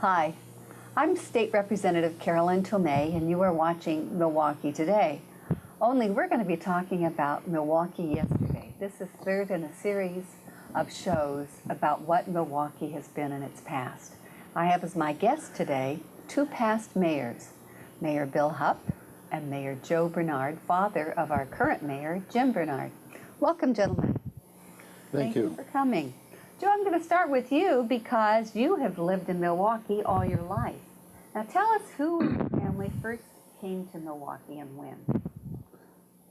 Hi, I'm State Representative Carolyn Tomei, and you are watching Milwaukee Today. Only we're going to be talking about Milwaukee yesterday. This is third in a series of shows about what Milwaukee has been in its past. I have as my guests today two past mayors, Mayor Bill Hupp and Mayor Joe Bernard, father of our current mayor, Jim Bernard. Welcome, gentlemen. Thank you For coming. Joe, I'm going to start with you because you have lived in Milwaukee all your life. Now tell us who in your family first came to Milwaukee and when.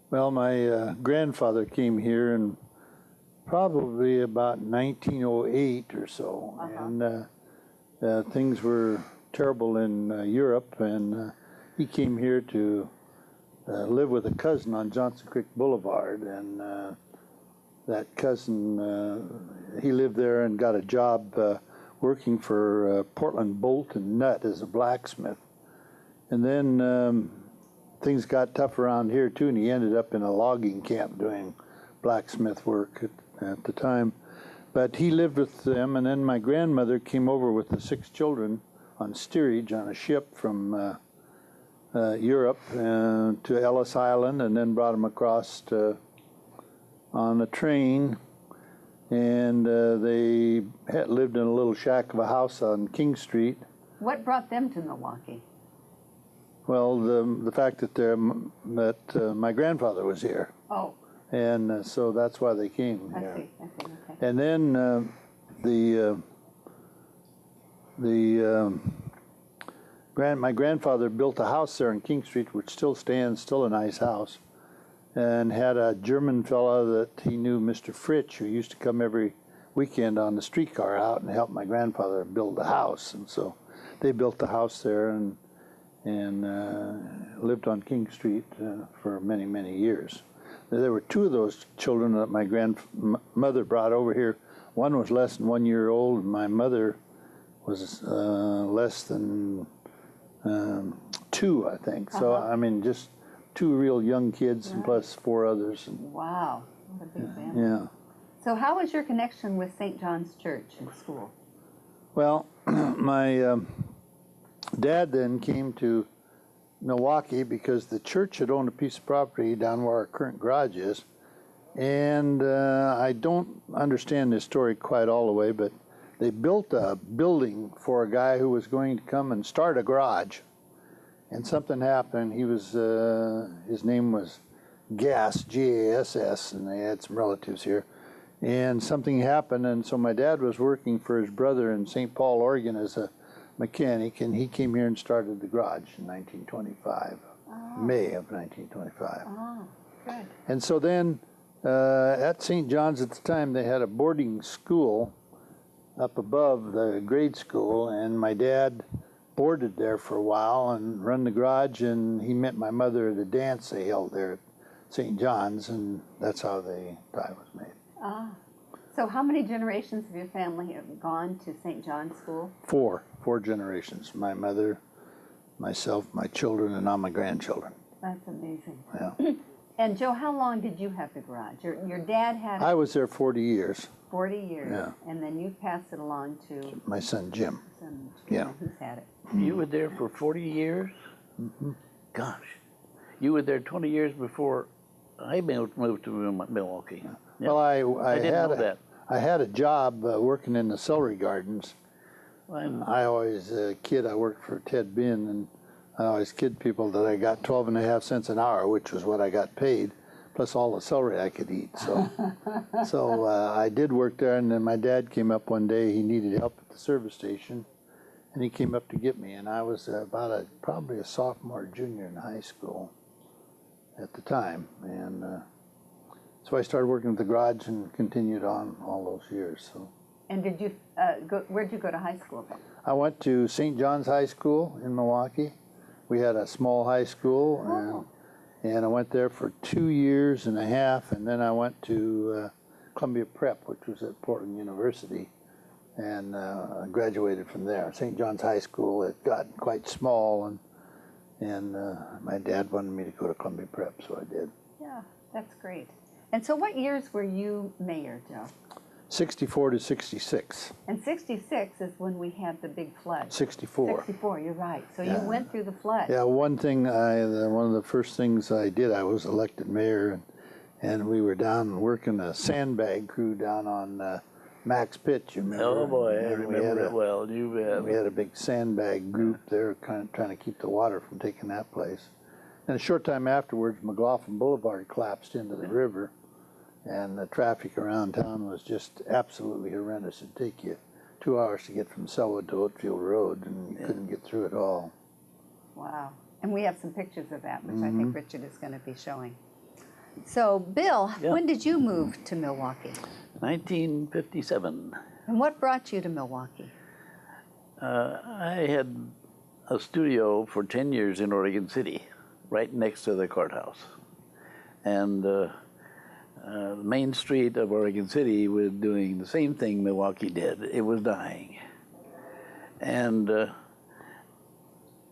Well, my grandfather came here in probably about 1908 or so, and things were terrible in Europe, and he came here to live with a cousin on Johnson Creek Boulevard, and that cousin, he lived there and got a job working for Portland Bolt and Nut as a blacksmith. And then things got tough around here too, and he ended up in a logging camp doing blacksmith work at the time. But he lived with them, and then my grandmother came over with the 6 children on steerage on a ship from Europe to Ellis Island, and then brought them across on a train, and they lived in a little shack of a house on King Street. What brought them to Milwaukee? Well, the fact that my grandfather was here. Oh. And so that's why they came here. I see, okay. And then my grandfather built a house there on King Street, which still stands, still a nice house, and had a German fella that he knew, Mr. Fritsch, who used to come every weekend on the streetcar out and help my grandfather build the house. And so they built the house there and lived on King Street for many, many years. There were 2 of those children that my grandmother brought over here. One was less than 1 year old, and my mother was less than 2, I think. So, I mean, just 2 real young kids, and plus 4 others. Wow, what a big family. Yeah. So how was your connection with St. John's Church in school? Well, my dad then came to Milwaukee because the church had owned a piece of property down where our current garage is. And I don't understand this story quite all the way, but they built a building for a guy who was going to come and start a garage. And something happened. He was, his name was Gass, G-A-S-S, and they had some relatives here. And something happened, and so my dad was working for his brother in St. Paul, Oregon as a mechanic, and he came here and started the garage in 1925, May of 1925. Oh, good. And so then at St. John's at the time, they had a boarding school up above the grade school, and my dad boarded there for a while and run the garage, and he met my mother at a dance they held there at St. John's, and that's how the tie was made. Ah. So how many generations of your family have gone to St. John's School? 4 generations. My mother, myself, my children, and now my grandchildren. That's amazing. Yeah. And Joe, how long did you have the garage? Your dad had it? I was there 40 years. 40 years. Yeah. And then you passed it along to my son Jim. Yeah. Who's had it? You were there for 40 years? Mm-hmm. Gosh. You were there 20 years before I moved to Milwaukee. Yeah. Yeah. Well, I didn't know that. I had a job working in the celery gardens. I always, as a kid, I worked for Ted Bin, and I always kid people that I got 12.5 cents an hour, which was what I got paid, plus all the celery I could eat. So, I did work there, and then my dad came up one day. He needed help at the service station, and he came up to get me, and I was probably a sophomore, junior in high school at the time, and so I started working at the garage and continued on all those years. So. And did you where'd you go to high school then? I went to St. John's High School in Milwaukee. We had a small high school, and I went there for 2.5 years, and then I went to Columbia Prep, which was at Portland University, and I graduated from there. St. John's High School, it got quite small, and my dad wanted me to go to Columbia Prep, so I did. Yeah, that's great. And so what years were you mayor, Joe? 64 to 66. And 66 is when we had the big flood. 64. 64, you're right. So Yeah. you went through the flood. Yeah, one of the first things I did, I was elected mayor, and we were down working a sandbag crew down on Max Pitch, you remember? Oh boy, I And remember it well. You we had a big sandbag group there kind of trying to keep the water from taking that place. And a short time afterwards, McLaughlin Boulevard collapsed into the river, and the traffic around town was just absolutely horrendous. It'd take you 2 hours to get from Selwood to Oatfield Road, and you couldn't get through it all. Wow. And we have some pictures of that, which I Mm-hmm. think Richard is going to be showing. So, Bill, Yeah. when did you move to Milwaukee? 1957. And what brought you to Milwaukee? I had a studio for 10 years in Oregon City, right next to the courthouse. And the main street of Oregon City was doing the same thing Milwaukee did. It was dying. And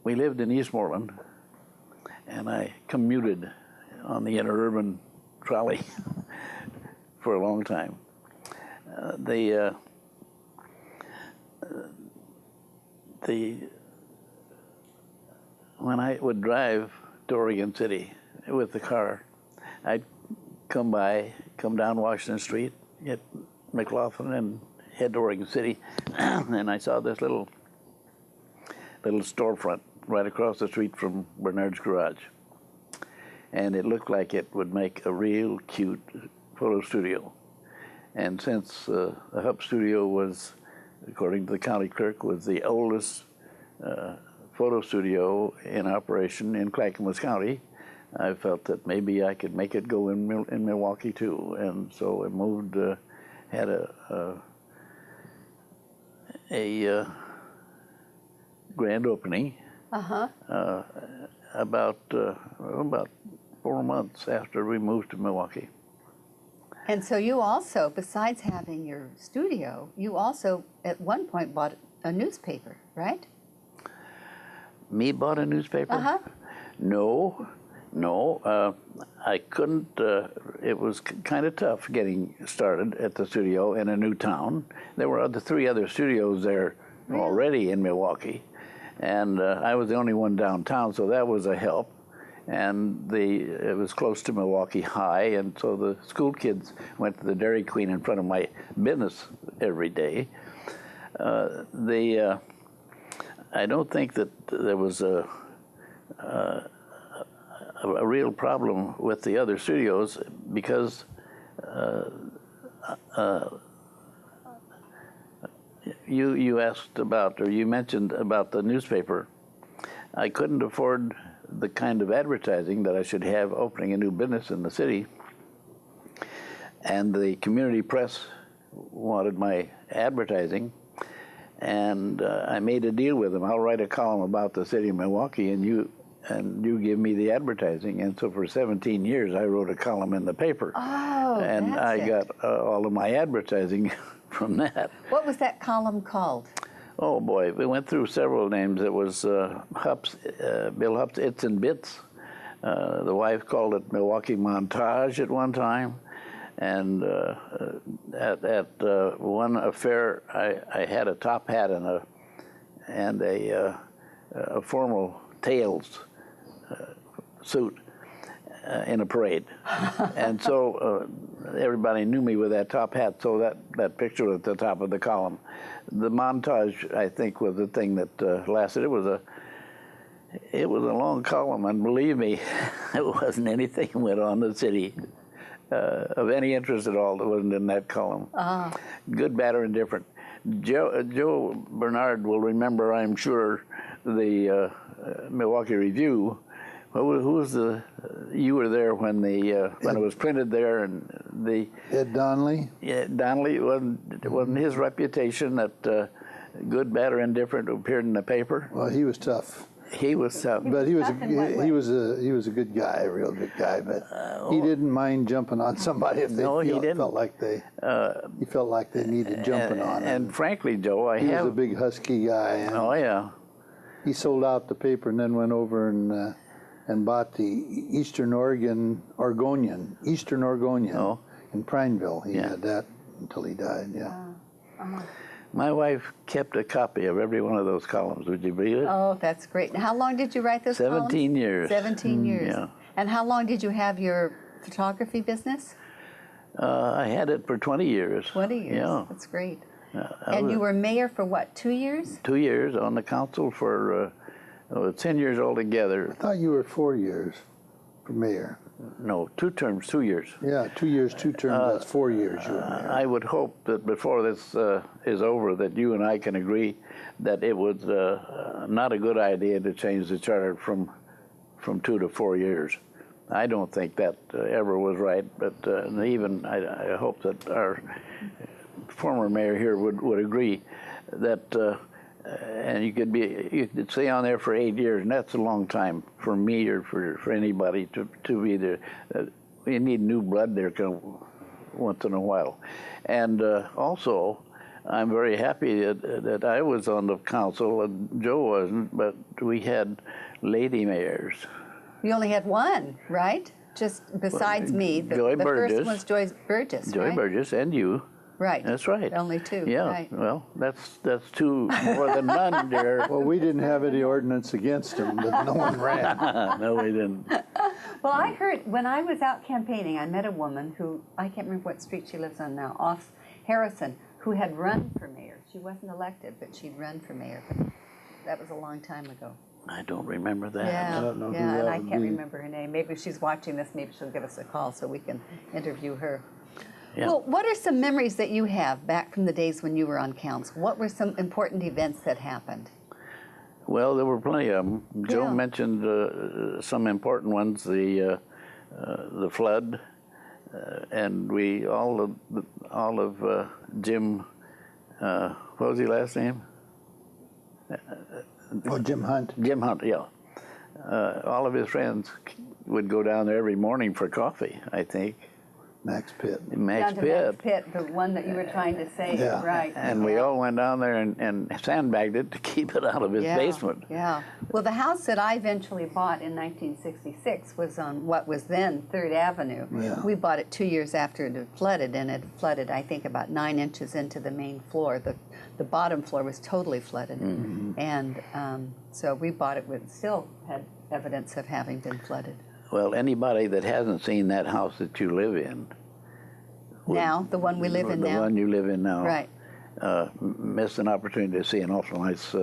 we lived in Eastmoreland, and I commuted on the interurban trolley for a long time. When I would drive to Oregon City with the car, I'd come down Washington Street, get McLaughlin, and head to Oregon City, and I saw this little storefront right across the street from Bernard's Garage, and it looked like it would make a real cute photo studio. And since the Hupp studio was, according to the county clerk, was the oldest photo studio in operation in Clackamas County, I felt that maybe I could make it go in Milwaukee too. And so I moved, had a grand opening about 4 months after we moved to Milwaukee. And so you also, besides having your studio, you also at one point bought a newspaper, right? Me bought a newspaper? Uh-huh. No. I couldn't. It was kind of tough getting started at the studio in a new town. There were three other studios there already in Milwaukee, and I was the only one downtown, so that was a help. And it was close to Milwaukee High, and so the school kids went to the Dairy Queen in front of my business every day. I don't think that there was a real problem with the other studios because you asked about, or you mentioned about the newspaper. I couldn't afford the kind of advertising that I should have opening a new business in the city, and the community press wanted my advertising, and I made a deal with them. I'll write a column about the city of Milwaukee, and you give me the advertising. And so for 17 years, I wrote a column in the paper. Oh, and that's I it. got all of my advertising from that. What was that column called? Oh boy, we went through several names. It was Hupp's, Bill Hupp's Its and Bits. The wife called it Milwaukee Montage at one time. And at one affair, I had a top hat and a formal tails suit in a parade. And so everybody knew me with that top hat, so that picture was at the top of the column. The montage, I think, was the thing that lasted. It was a long column, and believe me, it wasn't anything that went on in the city of any interest at all that wasn't in that column. Good, bad, or indifferent. Joe Bernard will remember, I'm sure, the Milwaukee Review. Who was you were there when it was printed there, and the Ed Donnelly? Yeah, Donnelly, it wasn't his reputation that good, bad, or indifferent appeared in the paper. Well, he was tough. He was tough. But he was Tough in what way? he was a good guy, a real good guy. But he didn't mind jumping on somebody if they felt like they needed jumping on. And frankly, Joe, he was a big husky guy. And oh yeah. he sold out the paper and then went over and bought the Eastern Oregonian Oh. in Prineville. He had that until he died, yeah. My wife kept a copy of every one of those columns. Would you believe it? Oh, that's great. How long did you write those 17 columns? years. 17 years. Yeah. And how long did you have your photography business? I had it for 20 years. 20 years. Yeah. That's great. I And was you were mayor for what, 2 years? 2 years on the council for 10 years altogether. I thought you were 4 years for mayor. No, 2 terms, 2 years. Yeah, 2 years, 2 terms, that's 4 years you were mayor. I would hope that before this is over, that you and I can agree that it was not a good idea to change the charter from 2 to 4 years. I don't think that ever was right, but even I hope that our former mayor here would agree that. And you could stay on there for 8 years, and that's a long time for me or for anybody to be there. You need new blood there once in a while. And also, I'm very happy that I was on the council and Joe wasn't, but we had lady mayors. You only had one, right? Just besides me. The Burgess. first was Joy Burgess, Joy right? Burgess and you. Right. That's right. Only 2. Yeah. Right. Well, that's 2 more than none, dear. Well, we didn't have any ordinance against him, but no one ran. No, we didn't. Well, I heard when I was out campaigning, I met a woman who, I can't remember what street she lives on now, off Harrison, who had run for mayor. She wasn't elected, but she'd run for mayor. But that was a long time ago. I don't remember that. Yeah, don't know who yeah, and that I would can't be. remember her name. Maybe if she's watching this, maybe she'll give us a call so we can interview her. Yeah. Well, what are some memories that you have back from the days when you were on council? What were some important events that happened? Well, there were plenty of them. Joe Yeah. mentioned some important ones: the flood, and we all of Jim. What was his last name? Oh, Jim Hunt. Jim Hunt. Yeah. All of his friends would go down there every morning for coffee, I think. Max Pitt. Max Down to Pitt. Max Pitt, the one that you were trying to say, Yeah. right? And we all went down there and sandbagged it to keep it out of his Yeah, basement. Yeah. Well, the house that I eventually bought in 1966 was on what was then 3rd Avenue. Yeah. We bought it 2 years after it had flooded, and it flooded, I think, about 9 inches into the main floor. The bottom floor was totally flooded. Mm-hmm. And so we bought it with, still had evidence of having been flooded. Well, anybody that hasn't seen that house that you live in, Now, the one we live in the now? one you live in now, Right. missed an opportunity to see an awful nice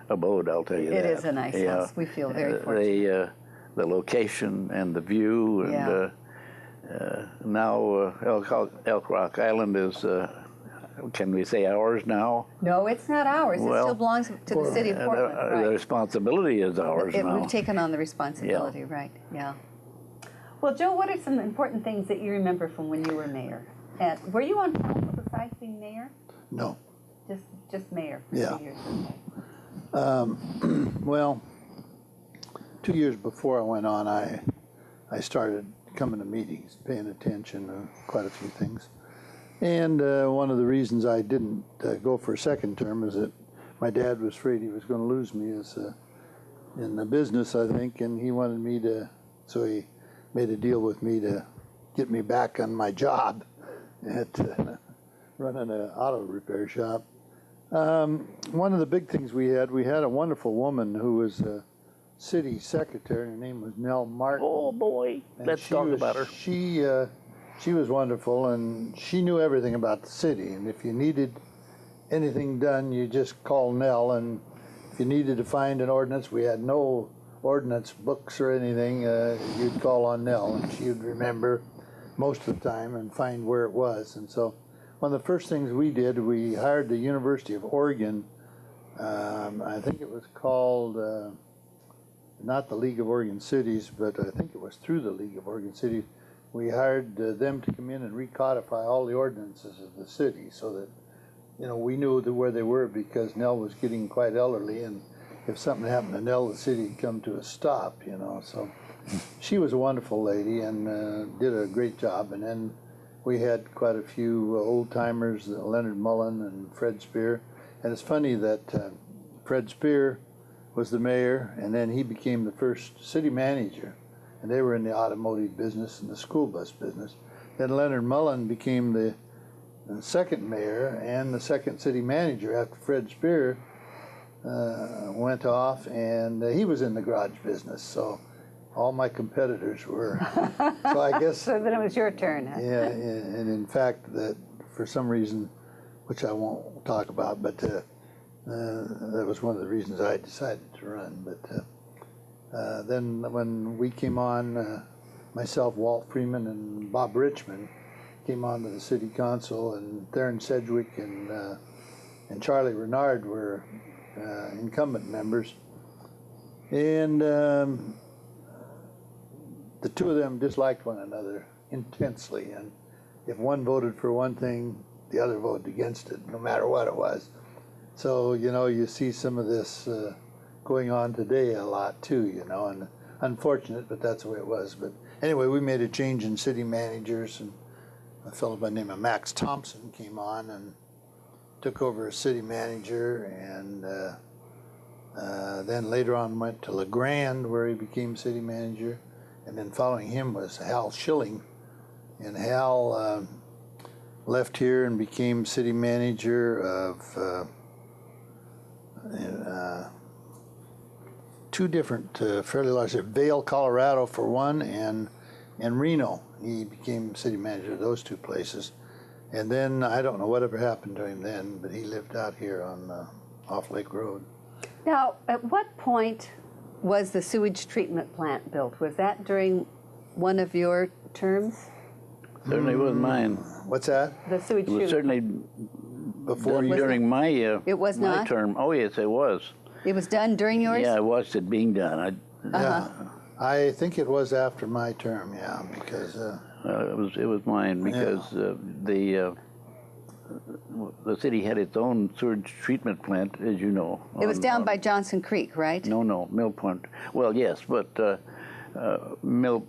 abode, I'll tell you that. It is a nice house. We feel very fortunate. The location and the view, and Yeah. now Elk Rock Island is, can we say ours now? No, it's not ours. It Well, still belongs to the city of Portland. The Right. responsibility is ours now. We've taken on the responsibility, right, yeah. Well, Joe, what are some important things that you remember from when you were mayor? And were you on council besides being mayor? No. Just mayor for Yeah. 2 years? Well, 2 years before I went on, I started coming to meetings, paying attention to quite a few things. And one of the reasons I didn't go for a second term is that my dad was afraid he was going to lose me in the business, I think, and he wanted me to, so he made a deal with me to get me back on my job at running an auto repair shop. One of the big things we had a wonderful woman who was a city secretary. Her name was Nell Martin. Oh boy, And let's talk about her. She was wonderful, and she knew everything about the city. And if you needed anything done, you just called Nell. And if you needed to find an ordinance, we had no ordinance books or anything. You'd call on Nell, and she would remember most of the time and find where it was. And so, one of the first things we did, we hired the University of Oregon. I think it was called. Not the League of Oregon Cities, but I think it was through the League of Oregon Cities. We hired them to come in and recodify all the ordinances of the city so that, we knew where they were, because Nell was getting quite elderly, and if something happened to Nell, the city would come to a stop, So she was a wonderful lady and did a great job. And then we had quite a few old timers, Leonard Mullen and Fred Spear. And it's funny that Fred Spear was the mayor, and then he became the first city manager, and they were in the automotive business and the school bus business. Then Leonard Mullen became the the second mayor and the second city manager after Fred Spear went off, and he was in the garage business, so all my competitors were. So I guess. So then it was your turn. Huh? Yeah, and in fact, that for some reason, which I won't talk about, but that was one of the reasons I decided to run. But then when we came on, myself, Walt Freeman, and Bob Richmond came on to the city council, and Theron Sedgwick and Charlie Renard were incumbent members. And the two of them disliked one another intensely, and if one voted for one thing, the other voted against it, no matter what it was. So, you know, you see some of this going on today a lot too, you know, and unfortunate, but that's the way it was. But anyway, we made a change in city managers, and a fellow by the name of Max Thompson came on and took over as city manager, and then later on went to LeGrand, where he became city manager. And then following him was Hal Schilling. And Hal left here and became city manager of two different fairly large, Vail, Colorado for one, and Reno. He became city manager of those two places. And then I don't know whatever happened to him then, but he lived out here on off Lake Road. Now, at what point was the sewage treatment plant built? Was that during one of your terms? Certainly was mine. What's that? The sewage It was treatment. certainly Before done you? during my It was my not? term. Oh yes, it was. It was done during yours? Yeah, I watched it being done. Yeah, I think it was after my term. Yeah, because It was mine because the city had its own sewage treatment plant, as you know. It was down by Johnson Creek, right? No, Mill Point. Well, yes, but Mill.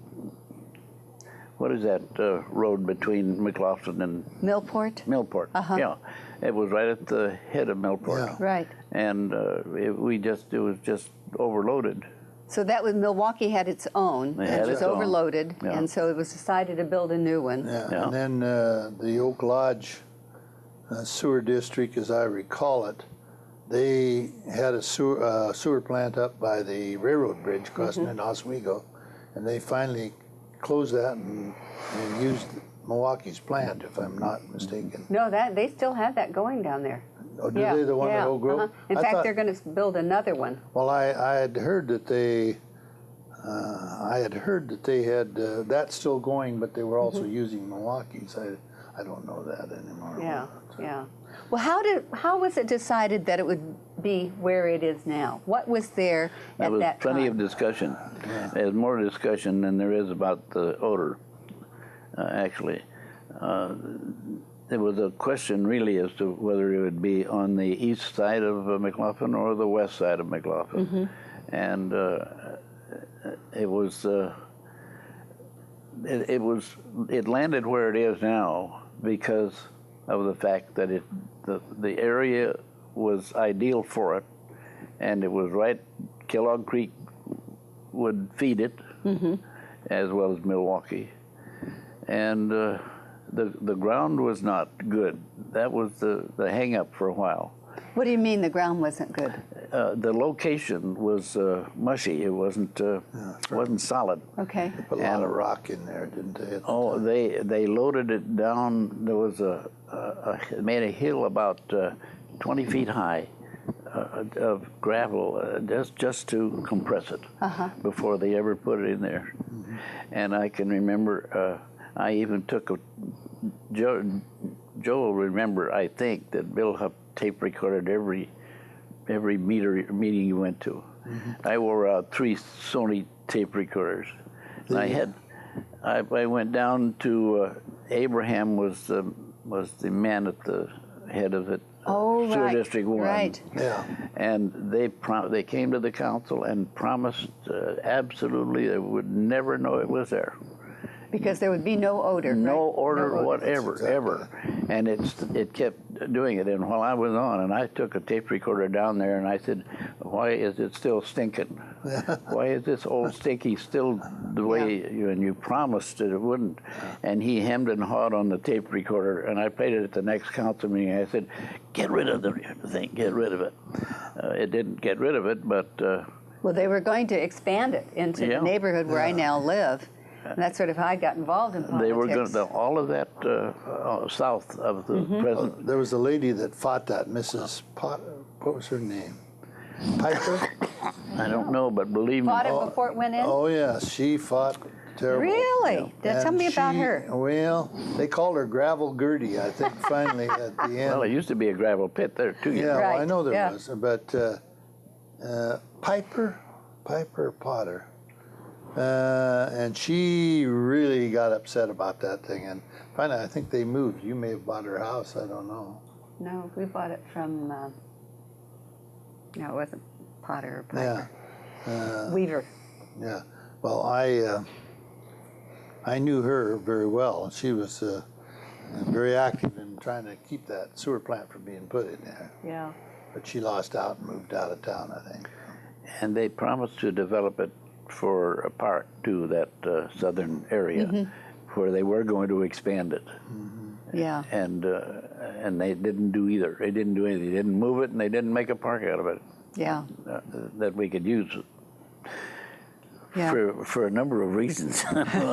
What is that road between McLaughlin and Millport? Millport? Yeah, it was right at the head of Millport. Yeah. Right. And it was just overloaded. So that was, Milwaukee had its own. It had was its own. overloaded, Yeah. and so it was decided to build a new one. yeah. Yeah. And then the Oak Lodge sewer district, as I recall it, they had a sewer plant up by the railroad bridge crossing into Oswego, and they finally closed that and used Milwaukee's plant, if I'm not mistaken. No, they still have that going down there. Oh, did they? The one at Oak Grove? In I fact, thought- they're going to build another one. Well, I had heard that they, had that still going, but they were also using Milwaukee's. I don't know that anymore. Yeah. Well, how was it decided that it would be where it is now? What was there There at was that plenty time? of discussion. There's more discussion than there is about the odor, actually. There was a question really as to whether it would be on the east side of McLaughlin or the west side of McLaughlin. And it landed where it is now because of the fact that the area was ideal for it, and it was right. Kellogg Creek would feed it, as well as Milwaukee, and the ground was not good. That was the hang-up for a while. What do you mean the ground wasn't good? The location was mushy. It wasn't solid. Okay. Put a lot of rock in there, didn't they? Oh, they loaded it down. There was made a hill about 20 feet high of gravel just to compress it before they ever put it in there. And I can remember I even took Joe will remember, I think, that Bill Hupp tape recorded every meeting he went to. I wore out 3 Sony tape recorders. And I went down to Abraham was the man at the head of it. Oh, Sewer right. District 1. Right. Yeah. And they came to the council and promised absolutely they would never know it was there. Because there would be no odor. No right? order No odor. whatever, ever. And it kept doing it. And while I was on, and I took a tape recorder down there and I said, why is it still stinking? Why is this old stinky still the way you promised that it wouldn't. And he hemmed and hawed on the tape recorder, and I played it at the next council meeting. I said, get rid of the thing, get rid of it. It didn't get rid of it, but... well, they were going to expand it into the neighborhood where I now live. And that's sort of how I got involved in politics. They were going to, all of that south of the present. There was a lady that fought that, Mrs. What was her name? Piper? I don't know, but believe me. Fought it before it went in? Oh, yeah, she fought terrible. Really? Tell me about her. Well, they called her Gravel Gertie, I think, finally, at the end. Well, it used to be a gravel pit there, too. Yeah, Right, well, I know there yeah. was, but Piper Potter. And she really got upset about that thing, and finally, I think they moved. You may have bought her house. I don't know. No, we bought it from. No, it wasn't Potter or Piper. Yeah. Weaver. Yeah. Well, I knew her very well. She was very active in trying to keep that sewer plant from being put in there. Yeah. But she lost out and moved out of town, I think. And they promised to develop it for a park to that southern area where they were going to expand it. Yeah. And they didn't do either. They didn't do anything. They didn't move it, and they didn't make a park out of it Yeah. that we could use Yeah. for a number of reasons.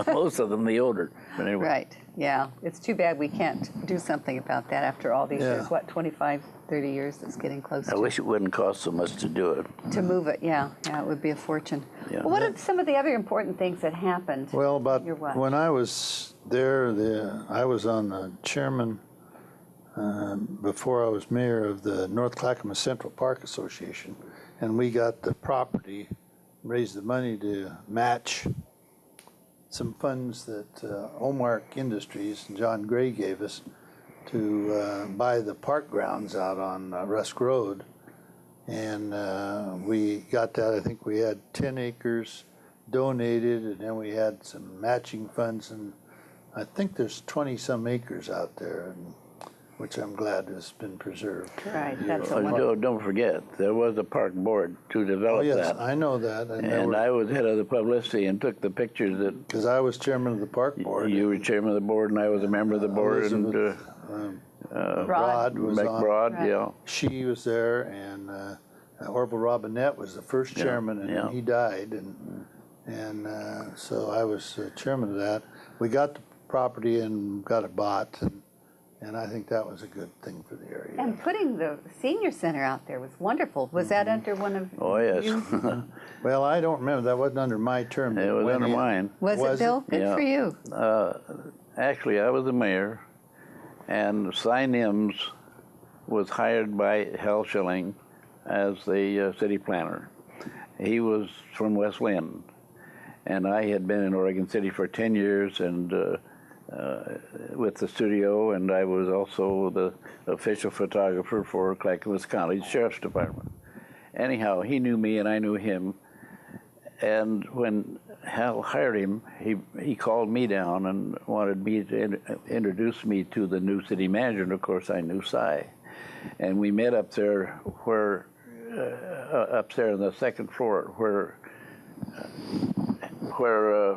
Most of them the odor. But anyway. Right. Yeah. It's too bad we can't do something about that after all these years. What, 25, 30 years? It's getting close I wish it wouldn't cost so much to do it. to move it. Yeah. Yeah, it would be a fortune. Yeah. Well, what are some of the other important things that happened? Well, about Your what? when I was there, I was on the chairman before I was mayor of the North Clackamas Central Park Association, and we got the property, raised the money to match some funds that Omark Industries and John Gray gave us to buy the park grounds out on Rusk Road. And we got that. I think we had 10 acres donated, and then we had some matching funds, and I think there's 20-some acres out there, which I'm glad has been preserved. Right. That's a wonderful. Don't forget, there was a park board to develop Oh, yes, that. I know that. And I was head of the publicity and took the pictures that... Because I was chairman of the park board. You were chairman of the board, and I was a member of the board, and Rod was on. McBride, Right. yeah. She was there, and Orville Robinette was the first chairman, and then he died, and so I was chairman of that. We got the property and got it bought, and I think that was a good thing for the area. And putting the senior center out there was wonderful. Was that under one of Oh, yes. you? Well, I don't remember. That wasn't under my term. It was under mine. Was it, Bill? Good Yeah. for you. Actually, I was the mayor, and Cy Nims was hired by Hal Schilling as the city planner. He was from West Lynn, and I had been in Oregon City for 10 years and with the studio, and I was also the official photographer for Clackamas County Sheriff's Department. Anyhow, he knew me and I knew him, and when Hal hired him, he called me down and wanted me to introduce me to the new city manager, and of course I knew Cy. And we met up there up there on the second floor where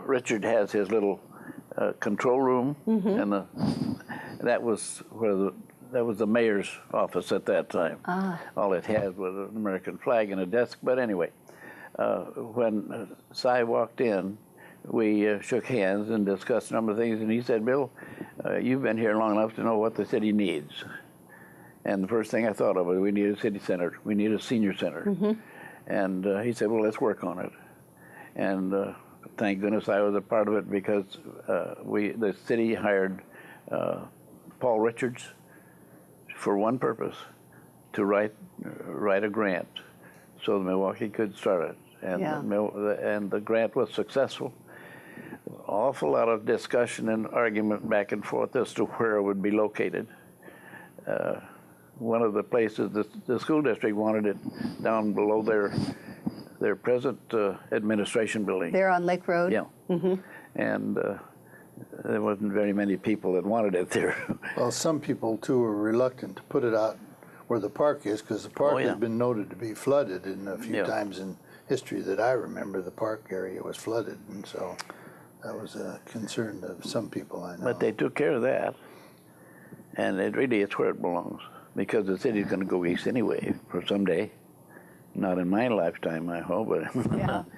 Richard has his little control room, and that was the mayor's office at that time. All it had was an American flag and a desk. But anyway, when Cy walked in, we shook hands and discussed a number of things. And he said, "Bill, you've been here long enough to know what the city needs." And the first thing I thought of was, we need a city center. We need a senior center. And he said, "Well, let's work on it." And thank goodness I was a part of it, because the city hired Paul Richards for one purpose, to write a grant so that Milwaukee could start it. And, and the grant was successful. Awful lot of discussion and argument back and forth as to where it would be located. One of the places, the school district wanted it down below their present administration building. There on Lake Road? Yeah. And there wasn't very many people that wanted it there. Well, some people, too, were reluctant to put it out where the park is, because the park has been noted to be flooded in a few times history that I remember, the park area was flooded, and so that was a concern of some people I know. But they took care of that, and it's where it belongs, because the city's going to go east anyway for someday. Not in my lifetime, I hope. But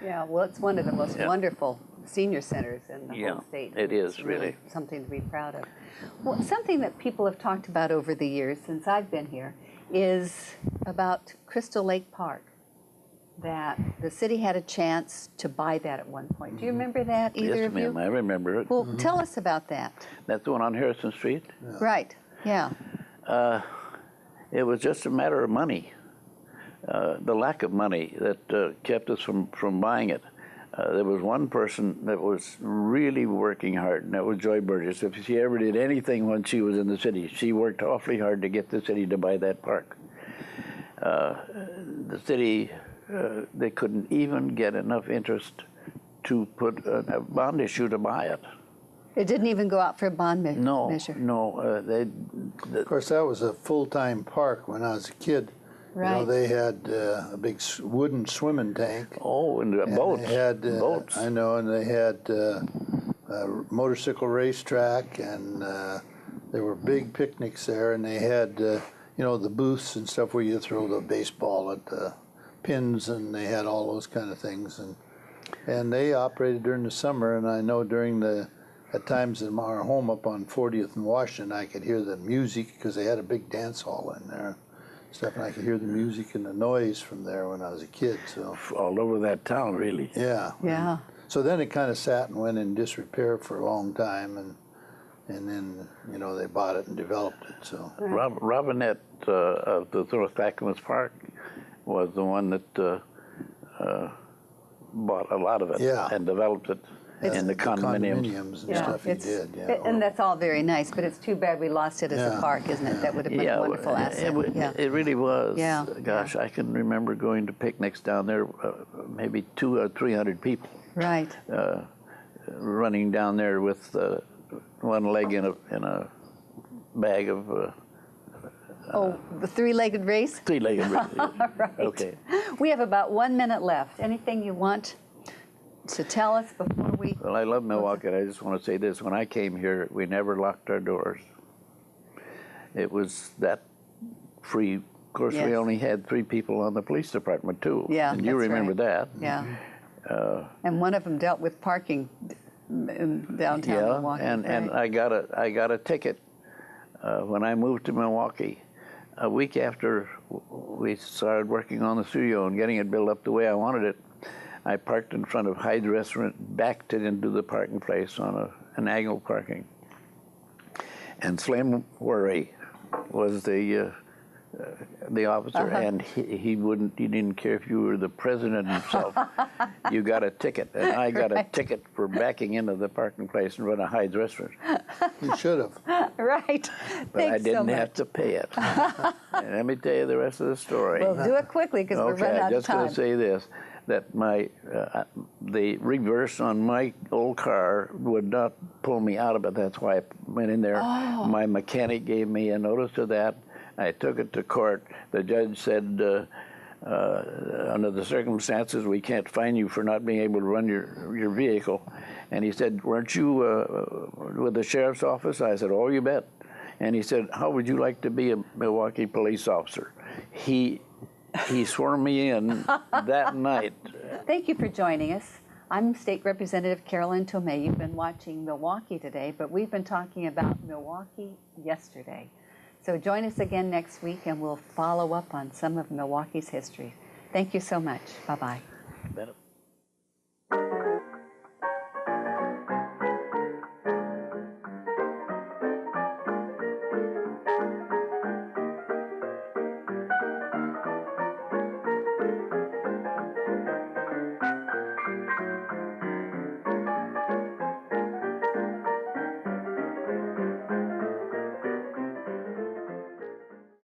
yeah. Well, it's one of the most wonderful senior centers in the whole state. It is It's really something to be proud of. Well, something that people have talked about over the years since I've been here is about Crystal Lake Park, that the city had a chance to buy that at one point. Do you remember that, either yes, of you? ma'am, I remember it. Well, tell us about that. That's the one on Harrison Street. Right, yeah. It was just a matter of money, the lack of money that kept us from buying it. There was one person that was really working hard, and that was Joy Burgess. If she ever did anything when she was in the city, she worked awfully hard to get the city to buy that park. The city, they couldn't even get enough interest to put a bond issue to buy it. It didn't even go out for a bond measure? No. Of course, that was a full-time park when I was a kid. Right. You know, they had a big wooden swimming tank. Oh, and boats. They had, boats. I know, and they had a motorcycle racetrack, and there were big picnics there, and they had, you know, the booths and stuff where you throw the baseball at the pins, and they had all those kind of things. And they operated during the summer, and I know at times in our home up on 40th and Washington, I could hear the music because they had a big dance hall in there. Stuff, and I could hear the music and the noise from there when I was a kid. So all over that town, really. Yeah. Yeah. So then it kind of sat and went in disrepair for a long time, and then, you know, they bought it and developed it. So Robinette of the North Clackamas Park was the one that bought a lot of it and developed it in the condominiums. and stuff he did. Yeah. And that's all very nice, but it's too bad we lost it as a park, isn't it? That would have been a wonderful asset. It really was. Yeah. Gosh, I can remember going to picnics down there, maybe 200 or 300 people. Right. Running down there with one leg in a bag of. The three-legged race? Three-legged race. Right. Okay. We have about 1 minute left. Anything you want to tell us before we... Well, I love Milwaukee. I just want to say this. When I came here, we never locked our doors. It was that free. Of course, we only had 3 people on the police department, too. Yeah, and you remember that. Yeah. And one of them dealt with parking in downtown Milwaukee. And I got a ticket when I moved to Milwaukee. A week after we started working on the studio and getting it built up the way I wanted it, I parked in front of Hyde's Restaurant, backed it into the parking place on an angle parking. And Slim Worry was the officer, and he didn't care if you were the president himself. You got a ticket, and I got a ticket for backing into the parking place in front of Hyde's Restaurant. You should have. Right. But I didn't have to pay it. And let me tell you the rest of the story. Well, do it quickly because we're running out of time. I'm just going to say this, that the reverse on my old car would not pull me out of it. That's why I went in there. Oh. My mechanic gave me a notice of that. I took it to court. The judge said, under the circumstances, we can't fine you for not being able to run your vehicle. And he said, weren't you with the sheriff's office? I said, oh, you bet. And he said, how would you like to be a Milwaukee police officer? He swore me in that night. Thank you for joining us. I'm State Representative Carolyn Tomei. You've been watching Milwaukee Today, but we've been talking about Milwaukee yesterday. So join us again next week, and we'll follow up on some of Milwaukee's history. Thank you so much. Bye-bye.